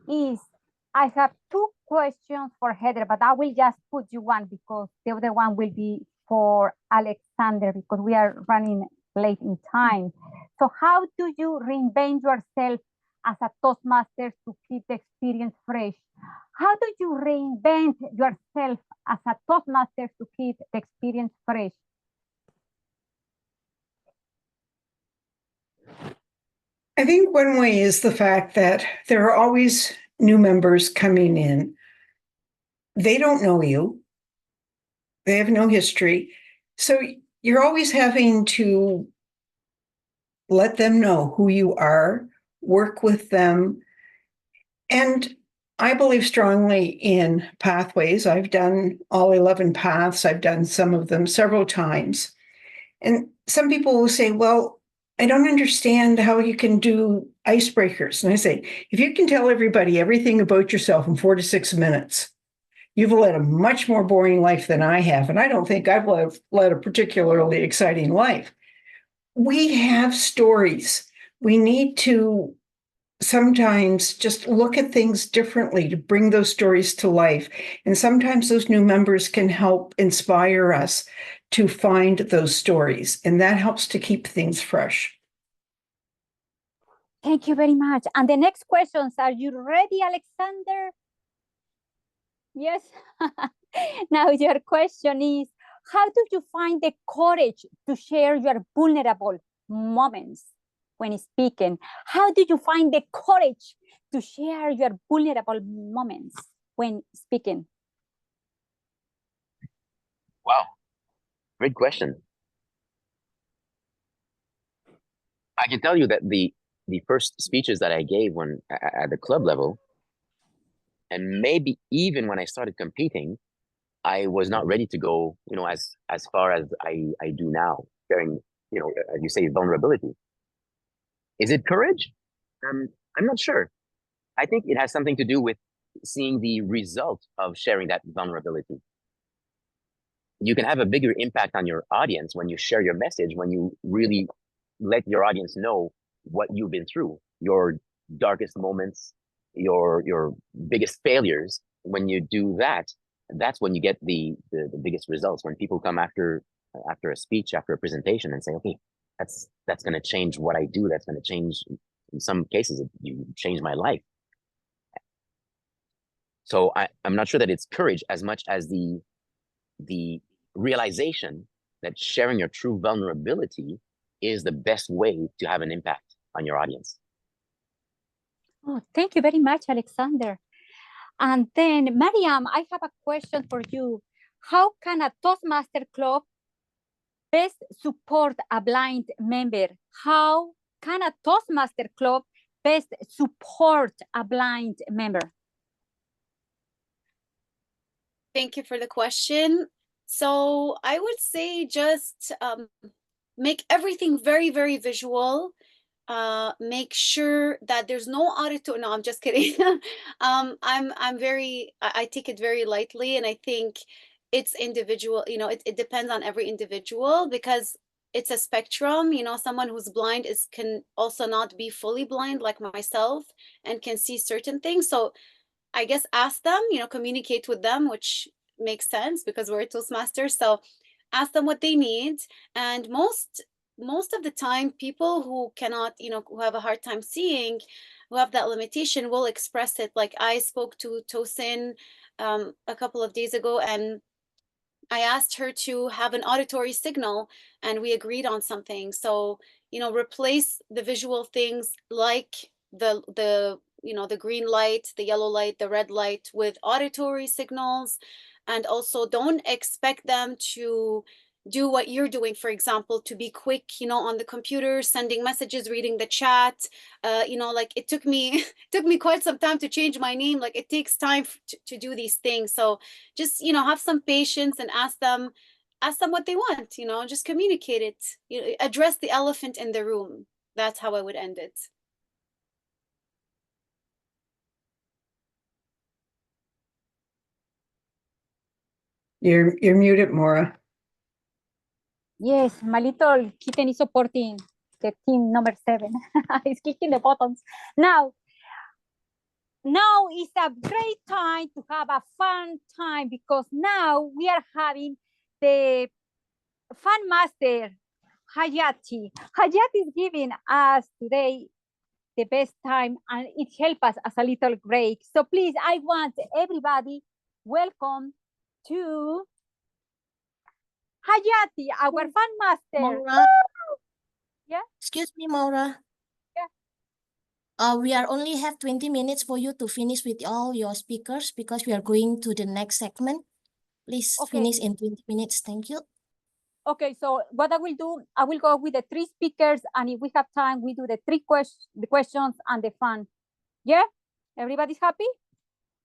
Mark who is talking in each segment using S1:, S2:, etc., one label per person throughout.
S1: is, I have two questions for Heather, but I will just put you one because the other one will be for Alexander because we are running late in time. So how do you reinvent yourself as a Toastmaster to keep the experience fresh? How do you reinvent yourself as a Toastmaster to keep the experience fresh?
S2: I think one way is the fact that there are always new members coming in. They don't know you. They have no history. So you're always having to let them know who you are, work with them. And I believe strongly in pathways. I've done all 11 paths. I've done some of them several times. And some people will say, well, I don't understand how you can do icebreakers. And I say, if you can tell everybody everything about yourself in 4 to 6 minutes, you've led a much more boring life than I have. And I don't think I've led a particularly exciting life. We have stories. We need to sometimes just look at things differently to bring those stories to life. And sometimes those new members can help inspire us to find those stories. And that helps to keep things fresh.
S1: Thank you very much. And the next questions, are you ready, Alexander? Yes. Now your question is, how do you find the courage to share your vulnerable moments when speaking? How do you find the courage to share your vulnerable moments when speaking?
S3: Wow, great question. I can tell you that the first speeches that I gave when at the club level, and maybe even when I started competing, I was not ready to go, as far as I do now, sharing, as you say, vulnerability. Is it courage? I'm not sure. I think it has something to do with seeing the result of sharing that vulnerability. You can have a bigger impact on your audience when you share your message, when you really let your audience know what you've been through, your darkest moments, your biggest failures. When you do that, that's when you get the biggest results. When people come after a speech, after a presentation, and say, okay, that's going to change what I do. That's going to change, in some cases, you changed my life. So I'm not sure that it's courage as much as the realization that sharing your true vulnerability is the best way to have an impact on your audience.
S1: Oh, thank you very much, Alexander. And then, Mariam, I have a question for you. How can a Toastmaster Club best support a blind member? How can a Toastmaster Club best support a blind member?
S4: Thank you for the question. So I would say just make everything very, very visual. Make sure that there's no auditory. No, I'm just kidding. I take it very lightly, and I think it's individual. It depends on every individual because it's a spectrum. Someone who's blind can also not be fully blind like myself and can see certain things. So I guess ask them, communicate with them, which makes sense because we're Toastmasters. So ask them what they need. And most of the time, people who cannot, who have a hard time seeing, who have that limitation, will express it. Like I spoke to Tosin a couple of days ago, and I asked her to have an auditory signal, and we agreed on something. So, replace the visual things like the green light, the yellow light, the red light with auditory signals. And also don't expect them to do what you're doing, for example, to be quick, on the computer, sending messages, reading the chat. Like it took me quite some time to change my name. Like it takes time to do these things. So just, have some patience and ask them what they want, just communicate it, address the elephant in the room. That's how I would end it.
S2: You're muted, Maura.
S1: Yes, my little kitten is supporting the team number 7. He's clicking the buttons. Now, now is a great time to have a fun time because now we are having the fun master, Hayati. Hayati is giving us today the best time and it helps us as a little break. So please, I want everybody welcome to Hayati, our fun master.
S5: Maura.
S1: Yeah.
S5: Excuse me, Maura.
S1: Yeah.
S5: We are only have 20 minutes for you to finish with all your speakers because we are going to the next segment. Please finish in 20 minutes. Thank you.
S1: Okay, so what I will do, I will go with the 3 speakers, and if we have time, we do the questions and the fun. Yeah? Everybody's happy?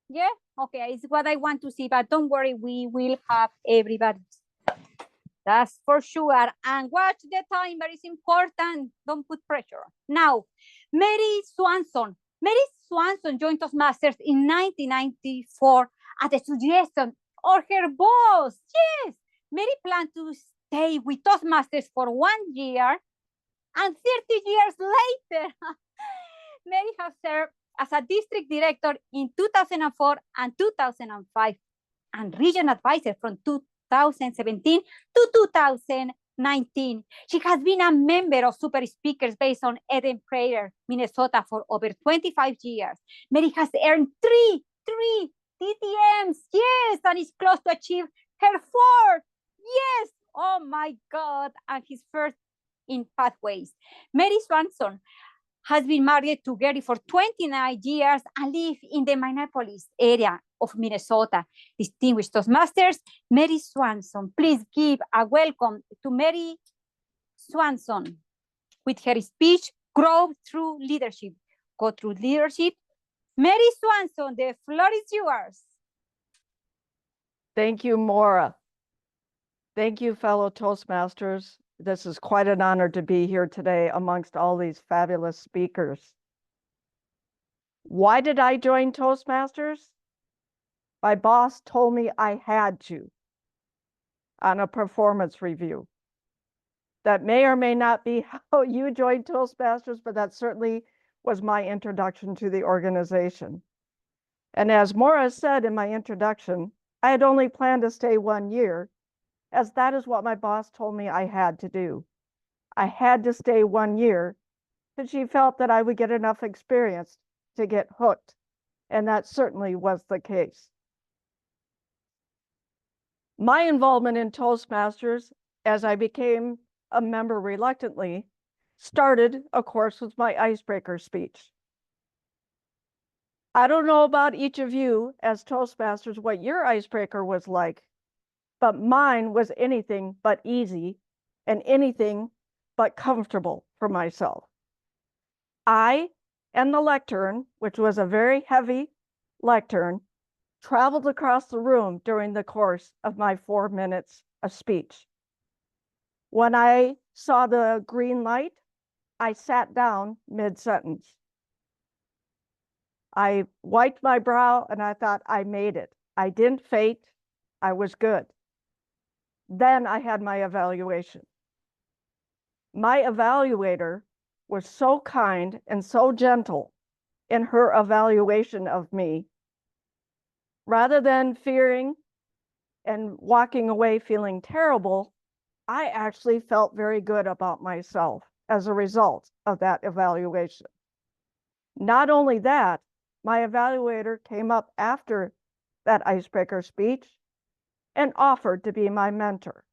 S1: Yeah? Okay, it's what I want to see, but don't worry, we will have everybody. That's for sure. And watch the timer, it's important. Don't put pressure. Now, Mary Swanson. Mary Swanson joined Toastmasters in 1994 at the suggestion of her boss. Yes, Mary planned to stay with Toastmasters for 1 year, and 30 years later, Mary has served as a district director in 2004 and 2005, and region advisor from 2017 to 2019. She has been a member of Super Speakers based on Eden Prairie, Minnesota for over 25 years. Mary has earned three TTMs, yes, and is close to achieve her 4th, yes, oh my God, and his first in Pathways. Mary Swanson has been married to Gary for 29 years and live in the Minneapolis area of Minnesota. Distinguished Toastmasters, Mary Swanson. Please give a welcome to Mary Swanson with her speech, Grow Through Leadership. Go Through Leadership. Mary Swanson, the floor is yours.
S6: Thank you, Maura. Thank you, fellow Toastmasters. This is quite an honor to be here today amongst all these fabulous speakers. Why did I join Toastmasters? My boss told me I had to on a performance review. That may or may not be how you joined Toastmasters, but that certainly was my introduction to the organization. And as Maura said in my introduction, I had only planned to stay 1 year, as that is what my boss told me I had to do. I had to stay 1 year because she felt that I would get enough experience to get hooked, and that certainly was the case. My involvement in Toastmasters, as I became a member reluctantly, started, of course, with my icebreaker speech. I don't know about each of you as Toastmasters what your icebreaker was like, but mine was anything but easy and anything but comfortable for myself. I and the lectern, which was a very heavy lectern, traveled across the room during the course of my 4 minutes of speech. When I saw the green light, I sat down mid-sentence. I wiped my brow and I thought, I made it. I didn't faint. I was good. Then I had my evaluation. My evaluator was so kind and so gentle in her evaluation of me. Rather than fearing and walking away feeling terrible, I actually felt very good about myself as a result of that evaluation. Not only that, my evaluator came up after that icebreaker speech and offered to be my mentor.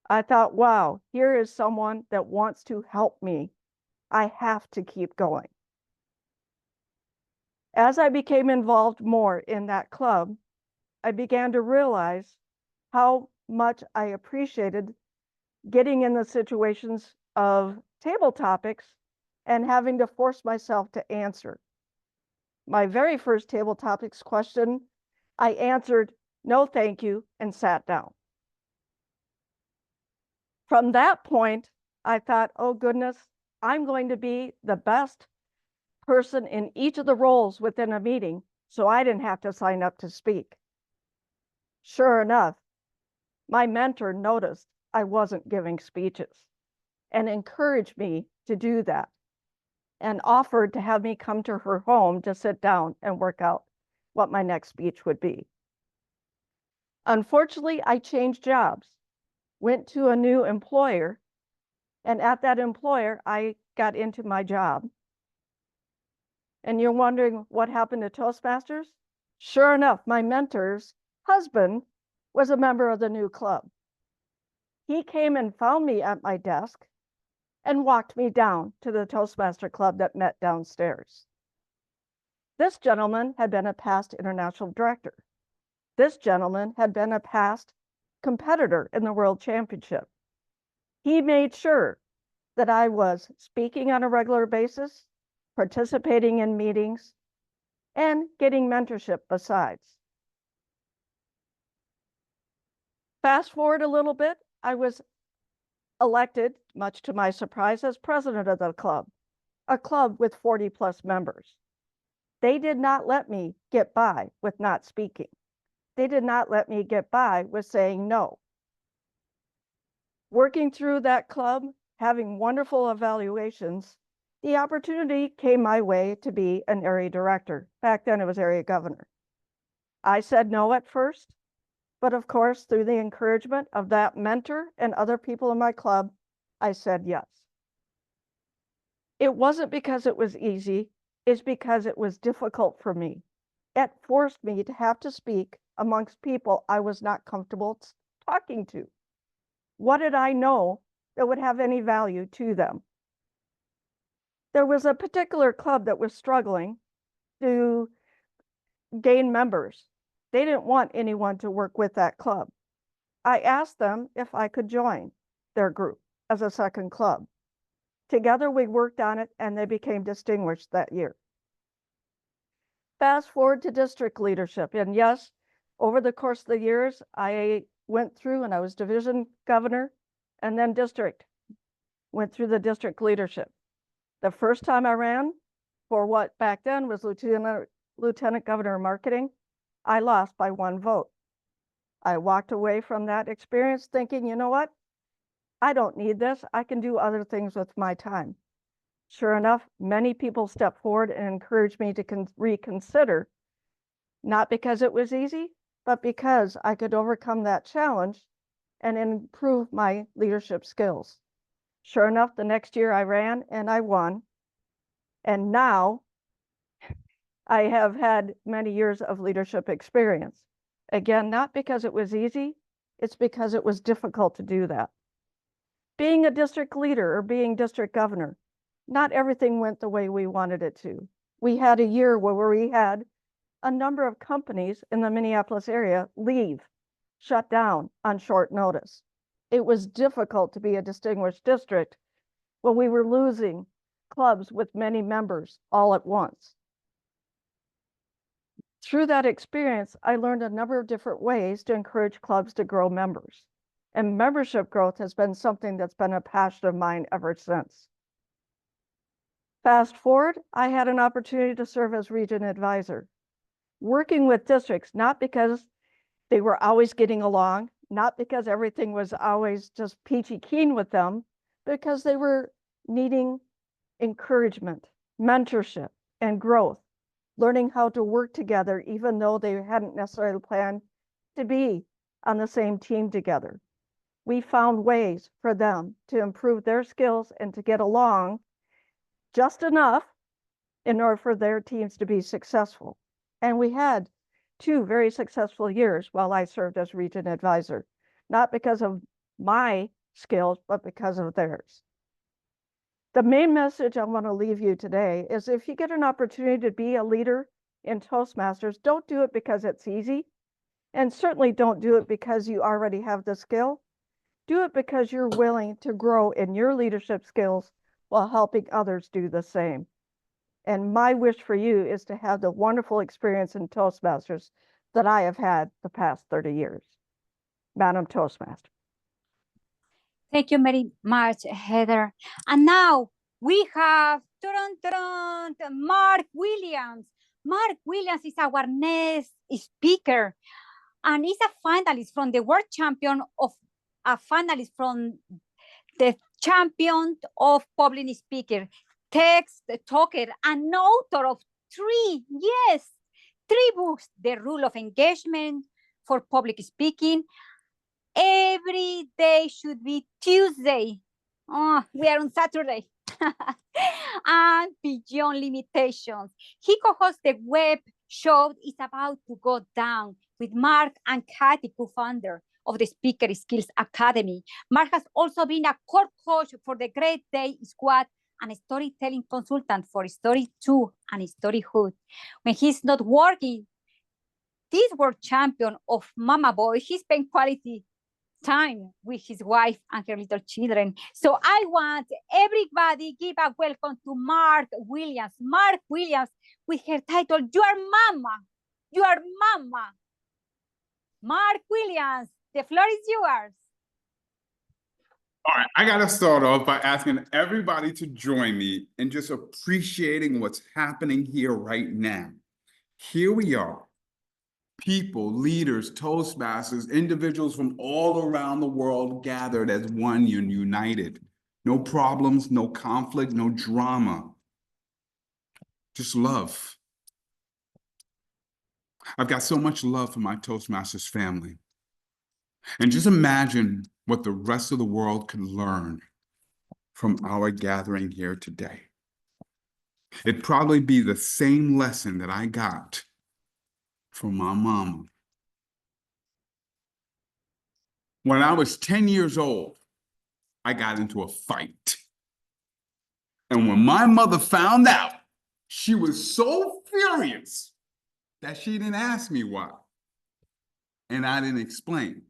S6: I thought, wow, here is someone that wants to help me. I have to keep going. As I became involved more in that club, I began to realize how much I appreciated getting in the situations of table topics and having to force myself to answer. My very first table topics question, I answered, no, thank you, and sat down. From that point, I thought, oh goodness, I'm going to be the best person in each of the roles within a meeting, so I didn't have to sign up to speak. Sure enough, my mentor noticed I wasn't giving speeches and encouraged me to do that. and offered to have me come to her home to sit down and work out what my next speech would be. Unfortunately, I changed jobs, went to a new employer, and at that employer, I got into my job. And you're wondering what happened to Toastmasters? Sure enough, my mentor's husband was a member of the new club. He came and found me at my desk and walked me down to the Toastmaster Club that met downstairs. This gentleman had been a past international director. This gentleman had been a past competitor in the World Championship. He made sure that I was speaking on a regular basis, participating in meetings, and getting mentorship besides. Fast forward a little bit, I was elected, much to my surprise, as president of the club, a club with 40+ members. They did not let me get by with not speaking. They did not let me get by with saying no. Working through that club, having wonderful evaluations, the opportunity came my way to be an area director. Back then it was area governor. I said no at first, but of course, through the encouragement of that mentor and other people in my club, I said yes. It wasn't because it was easy, it's because it was difficult for me. It forced me to have to speak amongst people I was not comfortable talking to. What did I know that would have any value to them? There was a particular club that was struggling to gain members. They didn't want anyone to work with that club. I asked them if I could join their group as a second club. Together we worked on it and they became distinguished that year. Fast forward to district leadership. And yes, over the course of the years, I went through and I was division governor and then district, went through the district leadership. The first time I ran for what back then was lieutenant governor of marketing, I lost by 1 vote. I walked away from that experience thinking, you know what? I don't need this. I can do other things with my time. Sure enough, many people stepped forward and encouraged me to reconsider, not because it was easy, but because I could overcome that challenge and improve my leadership skills. Sure enough, the next year I ran and I won. And now I have had many years of leadership experience. Again, not because it was easy, it's because it was difficult to do that. Being a district leader or being district governor, not everything went the way we wanted it to. We had a year where we had a number of companies in the Minneapolis area leave, shut down on short notice. It was difficult to be a distinguished district when we were losing clubs with many members all at once. Through that experience, I learned a number of different ways to encourage clubs to grow members. And membership growth has been something that's been a passion of mine ever since. Fast forward, I had an opportunity to serve as region advisor, working with districts, not because they were always getting along, not because everything was always just peachy keen with them, because they were needing encouragement, mentorship, and growth, learning how to work together, even though they hadn't necessarily planned to be on the same team together. We found ways for them to improve their skills and to get along just enough in order for their teams to be successful. And we had 2 very successful years while I served as region advisor, not because of my skills, but because of theirs. The main message I want to leave you today is if you get an opportunity to be a leader in Toastmasters, don't do it because it's easy, and certainly don't do it because you already have the skill. Do it because you're willing to grow in your leadership skills while helping others do the same. And my wish for you is to have the wonderful experience in Toastmasters that I have had the past 30 years. Madam Toastmaster.
S1: Thank you very much, Heather. And now we have Mark Williams. Mark Williams is our next speaker, and he's a finalist from the world champion of a finalist from the champion of public speaker. text talker, and author of three books: The Rule of Engagement for Public Speaking, Every Day Should Be Tuesday. Oh, we are on Saturday. And Beyond Limitations. He co-hosts the web show Is About to Go Down with Mark and Kathy, co-founder of the Speaker Skills Academy. Mark has also been a core coach for the Great Day Squad and a storytelling consultant for Story 2 and Storyhood. When he's not working, this world champion of Mama Boy, he spent quality time with his wife and her little children. So I want everybody give a welcome to Mark Williams. Mark Williams with her title, You Are Mama. You Are Mama. Mark Williams, the floor is yours.
S7: All right, I got to start off by asking everybody to join me in just appreciating what's happening here right now. Here we are, people, leaders, Toastmasters, individuals from all around the world gathered as one and united. No problems, no conflict, no drama, just love. I've got so much love for my Toastmasters family. And just imagine what the rest of the world could learn from our gathering here today. It'd probably be the same lesson that I got from my mama. When I was 10 years old, I got into a fight. And when my mother found out, she was so furious that she didn't ask me why. And I didn't explain.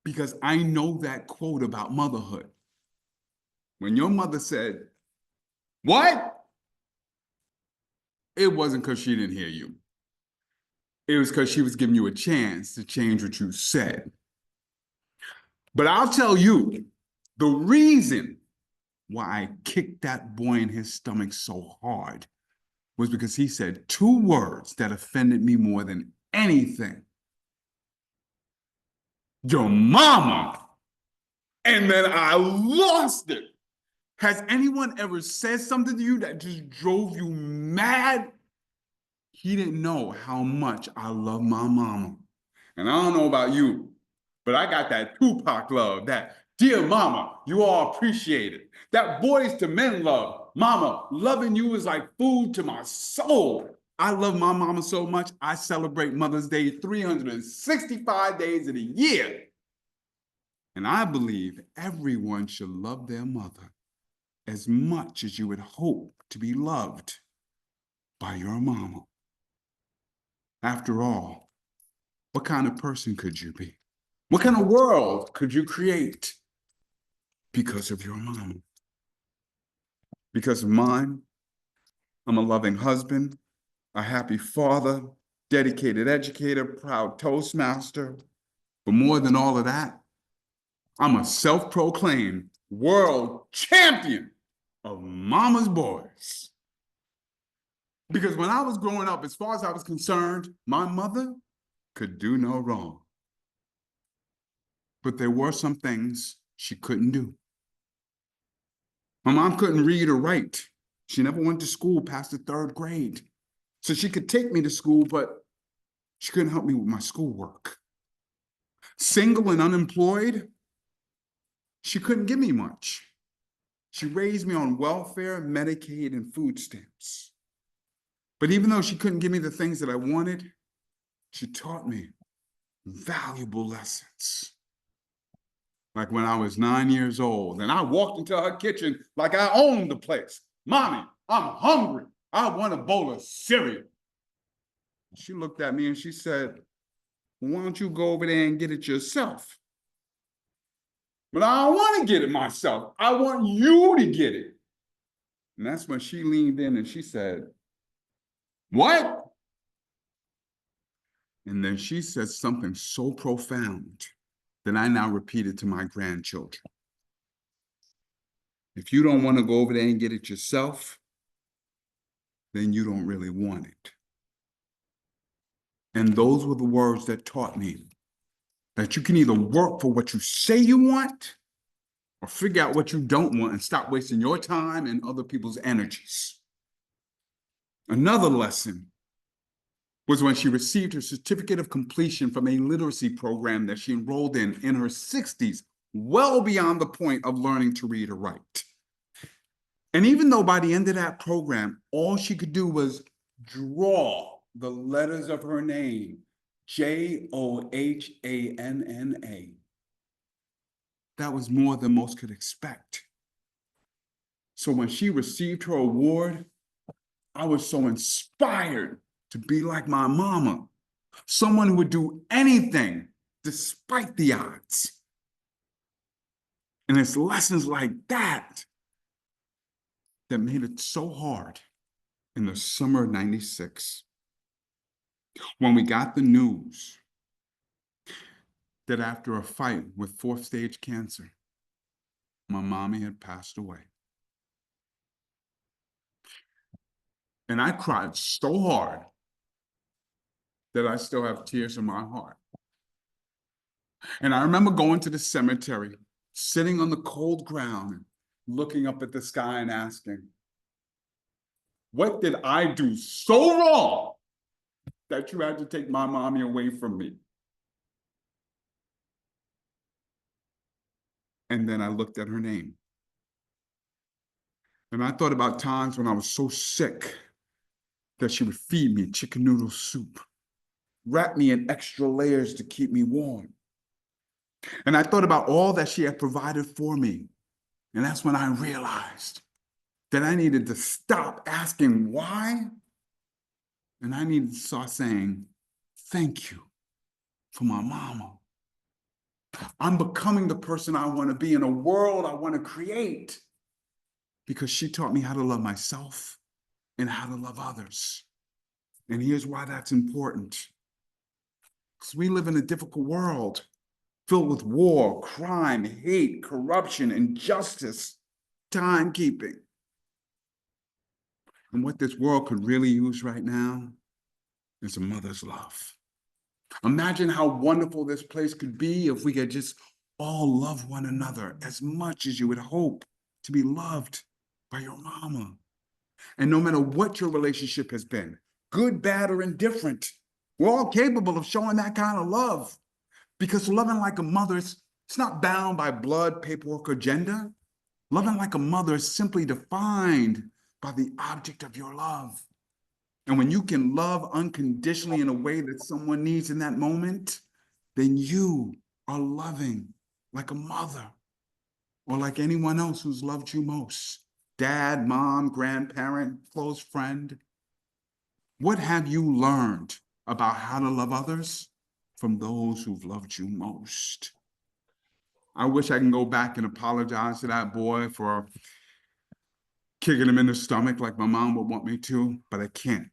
S7: Because I know that quote about motherhood. When your mother said, "What?" It wasn't because she didn't hear you. It was because she was giving you a chance to change what you said. But I'll tell you, the reason why I kicked that boy in his stomach so hard was because he said two words that offended me more than anything. Your mama. And then I lost it. Has anyone ever said something to you that just drove you mad? He didn't know how much I love my mama. And I don't know about you, but I got that Tupac love, that dear mama, you all appreciate it. That Boys to Men love. Mama, loving you is like food to my soul. I love my mama so much, I celebrate Mother's Day 365 days of the year. And I believe everyone should love their mother as much as you would hope to be loved by your mama. After all, what kind of person could you be? What kind of world could you create because of your mama? Because of mine, I'm a loving husband, a happy father, dedicated educator, proud Toastmaster. But more than all of that, I'm a self-proclaimed world champion of mama's boys. Because when I was growing up, as far as I was concerned, my mother could do no wrong. But there were some things she couldn't do. My mom couldn't read or write. She never went to school past the 3rd grade. So she could take me to school, but she couldn't help me with my schoolwork. Single and unemployed, she couldn't give me much. She raised me on welfare, Medicaid, and food stamps. But even though she couldn't give me the things that I wanted, she taught me valuable lessons. Like when I was 9 years old and I walked into her kitchen like I owned the place. "Mommy, I'm hungry. I want a bowl of cereal." She looked at me and she said, "Why don't you go over there and get it yourself?" But I don't want to get it myself. I want you to get it. And that's when she leaned in and she said, "What?" And then she said something so profound that I now repeat it to my grandchildren. If you don't want to go over there and get it yourself, then you don't really want it. And those were the words that taught me that you can either work for what you say you want, or figure out what you don't want and stop wasting your time and other people's energies. Another lesson was when she received her certificate of completion from a literacy program that she enrolled in her 60s, well beyond the point of learning to read or write. And even though by the end of that program, all she could do was draw the letters of her name, Johanna, that was more than most could expect. So when she received her award, I was so inspired to be like my mama, someone who would do anything despite the odds. And it's lessons like that that made it so hard in the summer of '96 when we got the news that after a fight with 4th stage cancer, my mommy had passed away. And I cried so hard that I still have tears in my heart. And I remember going to the cemetery, sitting on the cold ground, looking up at the sky and asking, what did I do so wrong that you had to take my mommy away from me? And then I looked at her name. And I thought about times when I was so sick that she would feed me chicken noodle soup, wrap me in extra layers to keep me warm. And I thought about all that she had provided for me. And that's when I realized that I needed to stop asking why. And I needed to start saying, thank you for my mama. I'm becoming the person I want to be in a world I want to create because she taught me how to love myself and how to love others. And here's why that's important. Because we live in a difficult world filled with war, crime, hate, corruption, injustice, timekeeping. And what this world could really use right now is a mother's love. Imagine how wonderful this place could be if we could just all love one another as much as you would hope to be loved by your mama. And no matter what your relationship has been, good, bad, or indifferent, we're all capable of showing that kind of love. Because loving like a mother, it's not bound by blood, paperwork, or gender. Loving like a mother is simply defined by the object of your love. And when you can love unconditionally in a way that someone needs in that moment, then you are loving like a mother or like anyone else who's loved you most. Dad, mom, grandparent, close friend. What have you learned about how to love others from those who've loved you most? I wish I can go back and apologize to that boy for kicking him in the stomach like my mom would want me to, but I can't.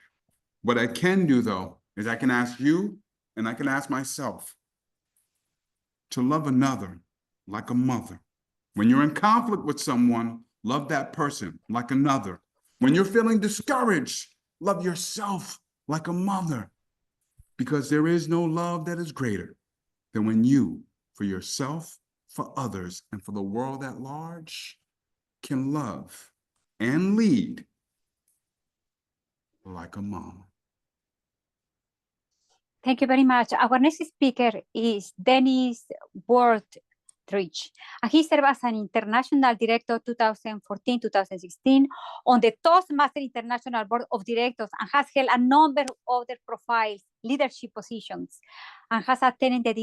S7: What I can do, though, is I can ask you and I can ask myself to love another like a mother. When you're in conflict with someone, love that person like another. When you're feeling discouraged, love yourself like a mother. Because there is no love that is greater than when you, for yourself, for others, and for the world at large, can love and lead like a mom.
S1: Thank you very much. Our next speaker is Dennis Wardrich. He served as an international director 2014-2016 on the Toastmaster International Board of Directors and has held a number of other profiles, leadership positions, and has attained the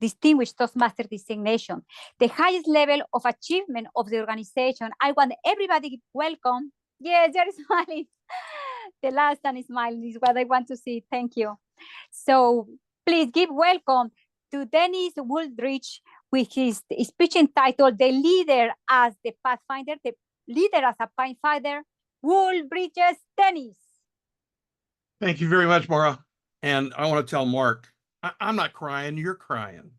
S1: distinguished Toastmaster designation, the highest level of achievement of the organization. I want everybody to welcome. Yes, you're smiling. The last one is smiling is what I want to see. Thank you. So please give welcome to Dennis Wooldridge with his speech entitled The Leader as the Pathfinder, the Leader as a Pathfinder, Wooldridge's Dennis.
S8: Thank you very much, Maura. And I want to tell Mark, I'm not crying, you're crying.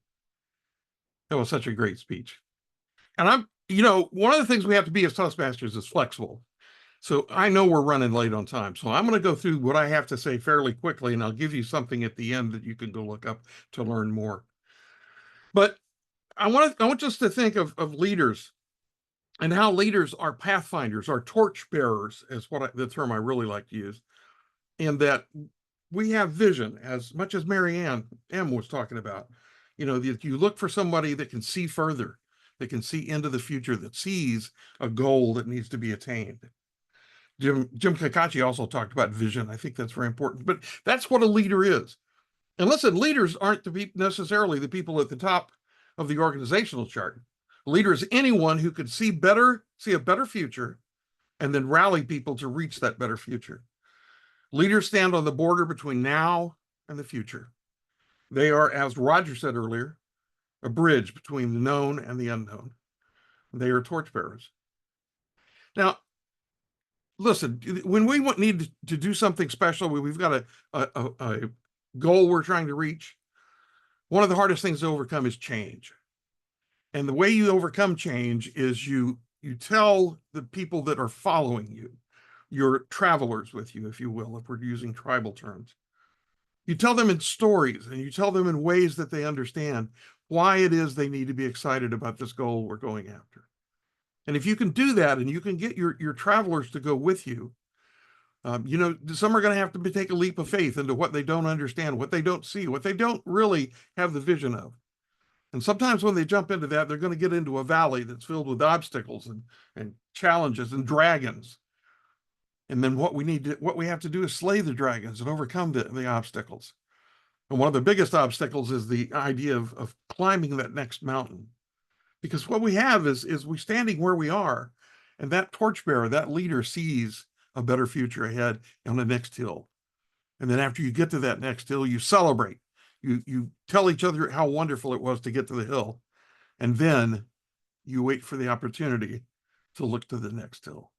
S8: That was such a great speech. And one of the things we have to be as Toastmasters is flexible. So I know we're running late on time. So I'm going to go through what I have to say fairly quickly, and I'll give you something at the end that you can go look up to learn more. But I want us to think of leaders and how leaders are pathfinders, are torch bearers, is the term I really like to use. And that we have vision, as much as Mary Ann M was talking about. You know, you look for somebody that can see further, that can see into the future, that sees a goal that needs to be attained. Jim Kakachi also talked about vision. I think that's very important, but that's what a leader is. And listen, leaders aren't necessarily the people at the top of the organizational chart. A leader is anyone who could see a better future, and then rally people to reach that better future. Leaders stand on the border between now and the future. They are, as Roger said earlier, a bridge between the known and the unknown. They are torchbearers. Now, listen, when we need to do something special, we've got a goal we're trying to reach. One of the hardest things to overcome is change. And the way you overcome change is you tell the people that are following you, your travelers with you, if you will, if we're using tribal terms. You tell them in stories, and you tell them in ways that they understand why it is they need to be excited about this goal we're going after. And if you can do that, and you can get your travelers to go with you, you know, some are going to have to take a leap of faith into what they don't understand, what they don't see, what they don't really have the vision of. And sometimes when they jump into that, they're going to get into a valley that's filled with obstacles and challenges and dragons. And then what we have to do is slay the dragons and overcome the obstacles. And one of the biggest obstacles is the idea of climbing that next mountain. Because what we have is we standing where we are, and that torchbearer, that leader, sees a better future ahead on the next hill. And then after you get to that next hill, you celebrate. You tell each other how wonderful it was to get to the hill. And then you wait for the opportunity to look to the next hill.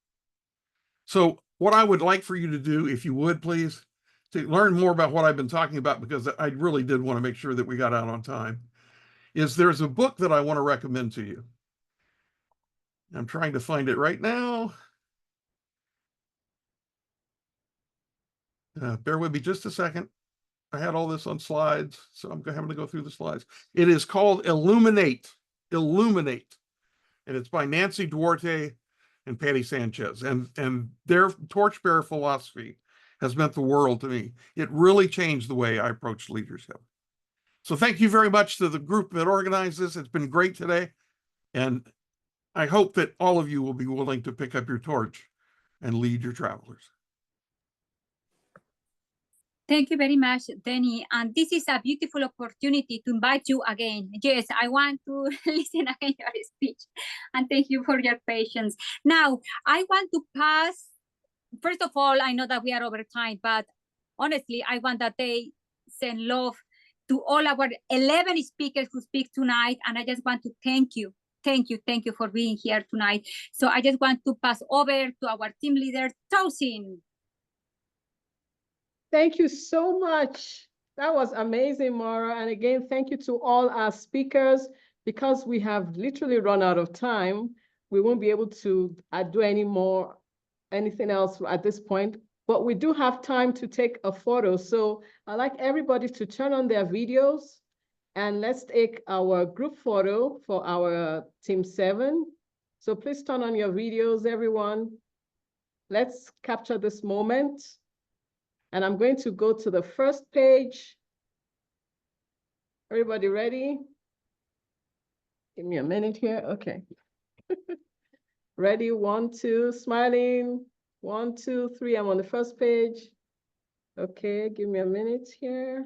S8: So what I would like for you to do, if you would please, to learn more about what I've been talking about, because I really did want to make sure that we got out on time, is there's a book that I want to recommend to you. I'm trying to find it right now. Bear with me just a second. I had all this on slides, so I'm having to go through the slides. It is called Illuminate. Illuminate. And it's by Nancy Duarte and Patty Sanchez. And their torchbearer philosophy has meant the world to me. It really changed the way I approach leadership. So thank you very much to the group that organized this. It's been great today. And I hope that all of you will be willing to pick up your torch and lead your travelers.
S1: Thank you very much, Denny. And this is a beautiful opportunity to invite you again. Yes, I want to listen again to your speech. And thank you for your patience. Now, I want to pass, first of all, I know that we are over time, but honestly, I want that they send love to all our 11 speakers who speak tonight. And I just want to thank you. Thank you for being here tonight. So I just want to pass over to our team leader, Tosin.
S9: Thank you so much. That was amazing, Maura. And again, thank you to all our speakers. Because we have literally run out of time, we won't be able to do anything else at this point. But we do have time to take a photo. So I'd like everybody to turn on their videos. And let's take our group photo for our Team 7. So please turn on your videos, everyone. Let's capture this moment. And I'm going to go to the first page. Everybody ready? Give me a minute here. Okay. Ready? 1, 2, smiling. 1, 2, 3. I'm on the first page. Okay, give me a minute here.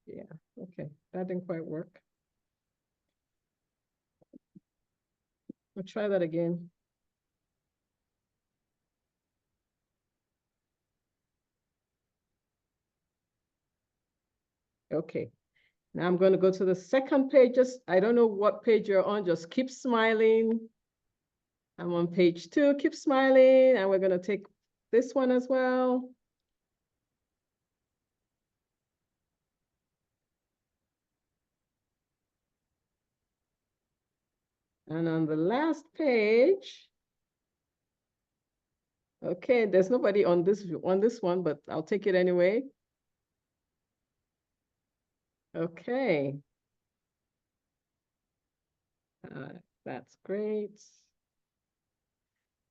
S9: Yeah, okay. That didn't quite work. We'll try that again. Okay, now I'm going to go to the second page. I don't know what page you're on, just keep smiling. I'm on page 2, keep smiling. And we're going to take this one as well. And on the last page, okay, there's nobody on this one, but I'll take it anyway. Okay. That's great.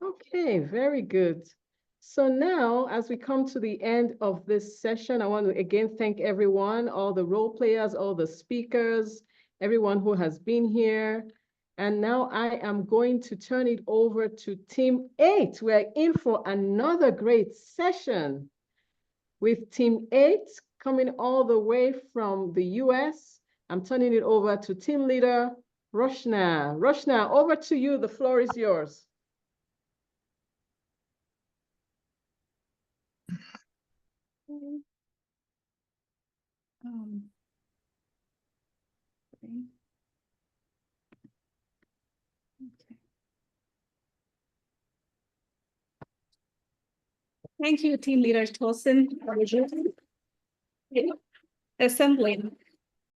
S9: Okay, very good. So now, as we come to the end of this session, I want to again thank everyone, all the role players, all the speakers, everyone who has been here. And now I am going to turn it over to Team 8. We're in for another great session with Team 8 coming all the way from the US. I'm turning it over to team leader, Roshna. Roshna, over to you. The floor is yours.
S10: Thank you, Team Leader Tosin, for assembling